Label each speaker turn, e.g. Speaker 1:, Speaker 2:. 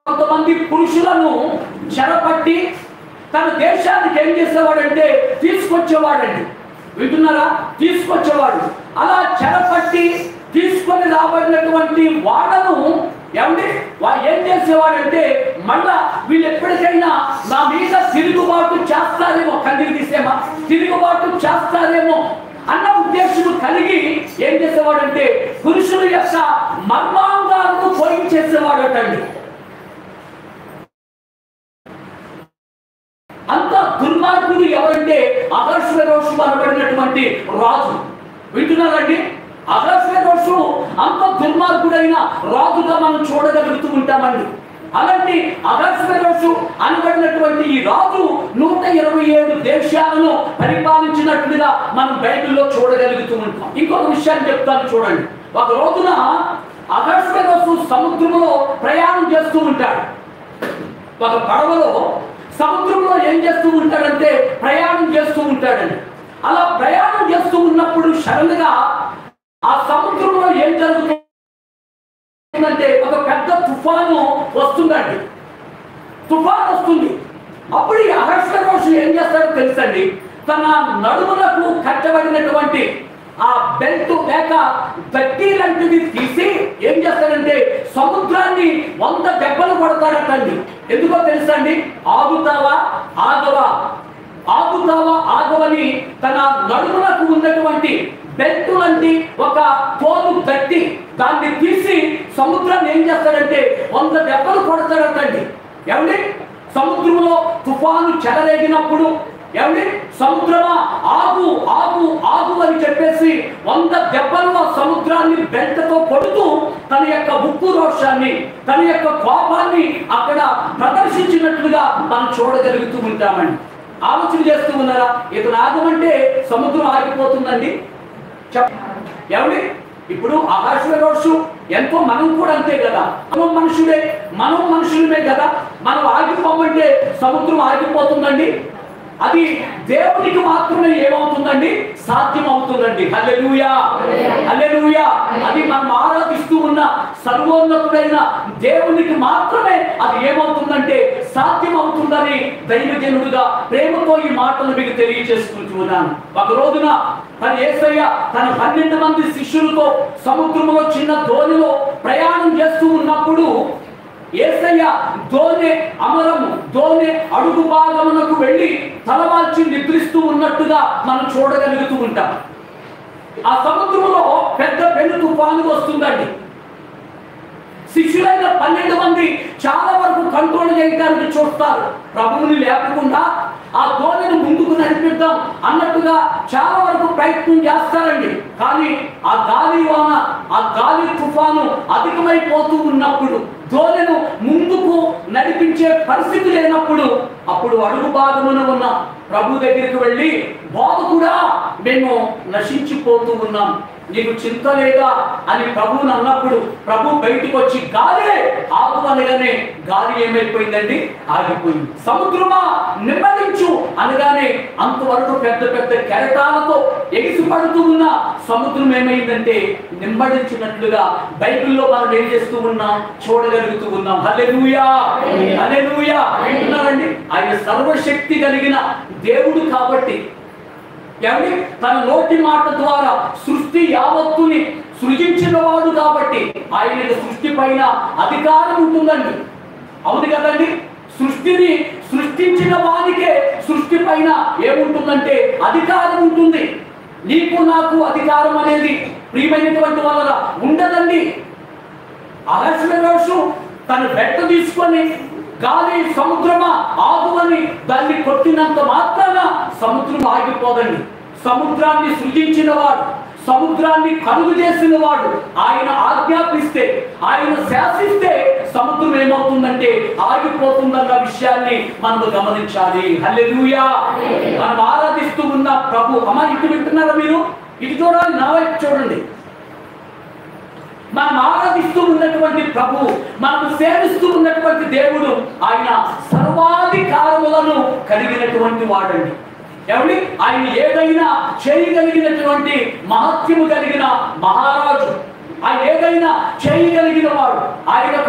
Speaker 1: కొంతమంది పురుషులను చెరపట్టి తన దేశానికి ఏం చేసేవాడంటే తీసుకొచ్చేవాడండి. వింటున్నారా? తీసుకొచ్చేవాడు. అలా చెరపట్టి తీసుకొని రాబడినటువంటి వాళ్ళను ఏం చేసేవాడంటే మళ్ళా వీళ్ళు ఎప్పటికైనా నా మీద తిరుగుబాటు చేస్తారేమో, కందికి తీసేమా, తిరుగుబాటు చేస్తారేమో అన్న ఉద్దేశం కలిగి ఏం చేసేవాడంటే పురుషుల యొక్క మర్మాంగాలను పోయించేసేవాడటండి. అంత దుర్మార్గుడు ఎవరంటే అహష్వేరోషు అనబడినటువంటి రాజు. వింటున్నారండి? అహష్వేరోషు అంత దుర్మార్గుడైన రాజుగా మనం చూడగలుగుతూ ఉంటామండి. అలాంటి అహష్వేరోషు అనబడినటువంటి ఈ రాజు 127 దేశాలను పరిపాలించినట్లుగా మనం బైబిల్లో చూడగలుగుతూ ఉంటాం. ఇంకొక విషయాన్ని చెప్తాను చూడండి. ఒక రోజున అహష్వేరోషు సముద్రంలో ప్రయాణం చేస్తూ ఉంటాడు. ఒక పడవలో సముద్రంలో ఏం చేస్తూ ఉంటాడంటే ప్రయాణం చేస్తూ ఉంటాడండి. అలా ప్రయాణం చేస్తూ ఉన్నప్పుడు సడన్ గా ఆ సముద్రంలో ఏం జరుగుతుందంటే ఒక పెద్ద తుఫాను వస్తుందండి. తుఫాను వస్తుంది. అప్పుడు ఈ అహష్వేరోషు ఏం చేస్తాడో తెలుసండి, తన నడుములకు కట్టబడినటువంటి ఆ బెల్ట్ లేక గట్టి లాంటిది తీసి ఏం చేస్తాడంటే సముద్రాన్ని 100 దెబ్బలు కొడతాడటండి. ఎందుకో తెలుసండి? ఆగుతావా ఆగవా, ఆగుతావా ఆగవని తన నడుములకు ఉన్నటువంటి బెల్ట్ లాంటి ఒక తోలు గట్టి దాన్ని తీసి సముద్రాన్ని ఏం చేస్తాడంటే 100 దెబ్బలు కొడతాడటండి. ఏమండి? సముద్రంలో తుఫాను చెలరేగినప్పుడు సముద్రమా ఆగు ఆగు ఆగు అని చెప్పేసి 100 దెబ్బలు ఆ సముద్రాన్ని బెల్ట్తో కొడుతూ తన యొక్క ఉక్కు రోషాన్ని, తన యొక్క కోపాన్ని అక్కడ ప్రదర్శించినట్లుగా మనం చూడగలుగుతూ ఉంటామండి. ఆలోచన చేస్తూ ఉన్నారా? ఇతను ఆగమంటే సముద్రం ఆగిపోతుందండి. ఏమండి? ఇప్పుడు అహష్వేరోషు ఎంతో మనం కూడా అంతే కదా, మనం మనుషులమే కదా. మనం ఆగిపోమంటే సముద్రం ఆగిపోతుందండి. అది దేవునికి మాత్రమే ఏమవుతుందండి? సాధ్యం అవుతుందండి. హల్లెలూయా, హల్లెలూయా. అది మనం ఆరాధిస్తూ ఉన్న సర్వోన్నతుడైన దేవునికి మాత్రమే అది ఏమవుతుందంటే సాధ్యం అవుతుందని దైవజనుడుగా ప్రేమతో ఈ మాటలు మీకు తెలియజేసుకుంటున్నాను. ఒక రోజున యేసయ్య తన 12 మంది శిష్యులతో సముద్రంలో చిన్న దోణిలో ప్రయాణం చేస్తూ ఉన్నప్పుడు యేసయ్య దోణి అడుగు భాగమునకు వెళ్ళి తలవాల్చి నిద్రిస్తూ ఉన్నట్టుగా మనం చూడగలుగుతూ ఉంటాం. ఆ సముద్రంలో పెద్ద పెను తుఫాను వస్తుందండి. శిష్యులైన 12 మంది చాలా వరకు కంట్రోల్ చేయడానికి చూస్తారు. ప్రభువుని లేకుండా ఆ దోణిని ముందుకు నడిపిద్దాం అన్నట్టుగా చాలా వరకు ప్రయత్నం చేస్తారండి. కానీ ఆ గాలి వాన, ఆ గాలి తుఫాను అధికమైపోతూ ఉన్నప్పుడు, దోణిను ముందుకు నడిపించే పరిస్థితి లేనప్పుడు, అప్పుడు అడుగు భాగమున ఉన్న ప్రభు దగ్గరికి వెళ్ళి, బోధకుడా మేము నశించిపోతూ ఉన్నాం, నీకు చింత లేదా అని ప్రభువుని అన్నప్పుడు ప్రభు బయటికి వచ్చి గాలి ఆగు అనగానే గాలి ఏమైపోయిందండి? ఆగిపోయింది. సముద్రమా నిమ్మలించు అనగానే అంతవరకు పెద్ద పెద్ద కెరటాలతో ఎగిసిపడుతూ ఉన్న సముద్రం ఏమైందంటే నిమ్మడించినట్లుగా బైబిల్లో మనం ఏం చేస్తూ ఉన్నాం? చూడగలుగుతూ ఉన్నాం. హల్లెలూయా, హల్లెలూయా. వింటున్నారండి? ఆయన సర్వశక్తి కలిగిన దేవుడు కాబట్టి తన నోటి మాట ద్వారా సృష్టి యావత్తుని సృజించిన వాడు కాబట్టి ఆయన సృష్టి పైన అధికారం ఉంటుందండి. అవును కదండి? సృష్టిని సృష్టించిన వానికే సృష్టి పైన ఏముంటుందంటే అధికారం ఉంటుంది. నీకు నాకు అధికారం అనేది ప్రియమైనటువంటి వల్ల ఉండదండి. అహష్వేరోషు తన బెట్ట తీసుకొని గాలి సముద్రమా ఆగు అని దాన్ని కొట్టినంత మాత్రాన సముద్రం ఆగిపోదండి. సముద్రాన్ని సృజించిన వాడు, సముద్రాన్ని కలుగు చేసిన వాడు ఆయన ఆజ్ఞాపిస్తే, ఆయన శాసిస్తే సముద్రం ఏమవుతుందంటే ఆగిపోతుందన్న విషయాన్ని మనం గమనించాలి. హల్లెలూయా. మనం ఆరాధిస్తూ ఉన్న ప్రభు. అమ్మా, ఇటు వింటున్నారా మీరు? ఇటు చూడాలి, నా వైపు చూడండి. మనం ఆరాధిస్తూ ఉన్నటువంటి ప్రభు, మనం సేవిస్తూ ఉన్నటువంటి దేవుడు ఆయన సర్వాధికారములను కలిగినటువంటి వాడండి. ఎవరి? ఆయన ఏదైనా చేయగలిగినటువంటి మహత్యము కలిగిన మహారాజు. ఆయన ఏదైనా చేయగలిగిన వాడు. ఆయన